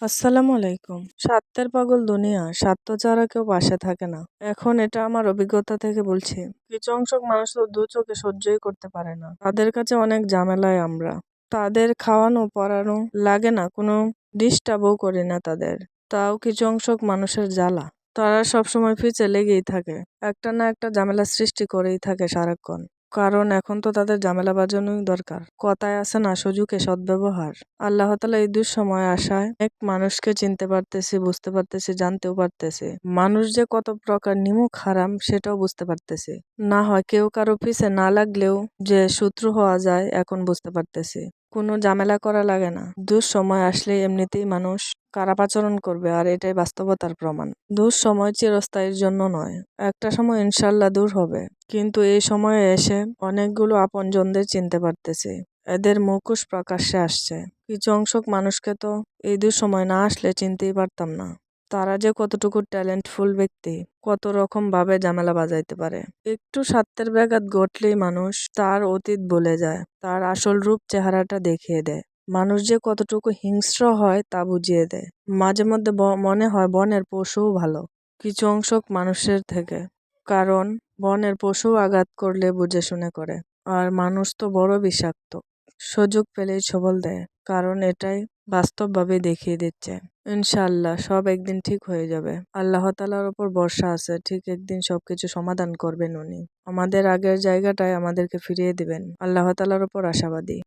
আসসালামু আলাইকুম। স্বার্থের পাগল দুনিয়া, স্বার্থ ছাড়া কেউ পাশে থাকে না। এখন এটা আমার অভিজ্ঞতা থেকে বলছি। কিছু অংশক মানুষ তো দু চোখে সহ্যই করতে পারে না। তাদের কাছে অনেক ঝামেলায় আমরা। তাদের খাওয়ানো পরানো লাগে না, কোনো ডিস্টার্বও করি না তাদের। তাও কিছু অংশক মানুষের জ্বালা। তারা সবসময় পিছে লেগেই থাকে। একটা না একটা ঝামেলা সৃষ্টি করেই থাকে সারাক্ষণ। কারণ এখন তো তাদের ঝামেলা বাজানোই দরকার। কথায় আছে না, সুযোগে সদ্ব্যবহার। আল্লাহ তাআলা এই দুঃসময় আসায় এক মানুষকে চিনতে পারতেছি, বুঝতে পারতেছি, জানতেও পারতেছি। মানুষ যে কত প্রকার নিমুখ হারাম সেটাও বুঝতে পারতেছি। না হয় কেউ কারো পিছে না লাগলেও যে শত্রু হওয়া যায় এখন বুঝতে পারতেছি। কোনো ঝামেলা করা লাগে না। দুঃসময় আসলে এমনিতেই মানুষ খারাপ আচরণ করবে, আর এটাই বাস্তবতার প্রমাণ। দুঃসময় চিরস্থায়ীর জন্য নয়, একটা সময় ইনশাল্লাহ দূর হবে। কিন্তু এই সময়ে এসে অনেকগুলো আপনজনদের চিনতে পারতেছি। এদের মুখোশ প্রকাশ্যে আসছে। কিছু অংশক মানুষকে তো এই দুঃসময় না আসলে চিনতেই পারতাম না। তারা যে কতটুকু ট্যালেন্টফুল ব্যক্তি, কত রকম ভাবে ঝামেলা বাজাইতে পারে। একটু স্বার্থের ব্যাঘাত ঘটলেই মানুষ তার অতীত বলে যায়, তার আসল রূপ চেহারাটা দেখিয়ে দেয়। মানুষ যে কতটুকু হিংস্র হয় তা বুঝিয়ে দেয়। মাঝে মধ্যে মনে হয় বনের পশুও ভালো কিছু অংশক মানুষের থেকে। কারণ বনের পশু আঘাত করলে বুঝে শুনে করে, আর মানুষ তো বড় বিষাক্ত। সুযোগ পেলেই ছবল দেয়, কারণ এটাই বাস্তবভাবে দেখিয়ে দিচ্ছে। ইনশাআল্লাহ সব একদিন ঠিক হয়ে যাবে। আল্লাহ তাআলার উপর ভরসা আছে, ঠিক একদিন সবকিছু সমাধান করবেন উনি। আমাদের আগের জায়গাটায় আমাদেরকে ফিরিয়ে দিবেন। আল্লাহ তাআলার উপর আশাবাদী।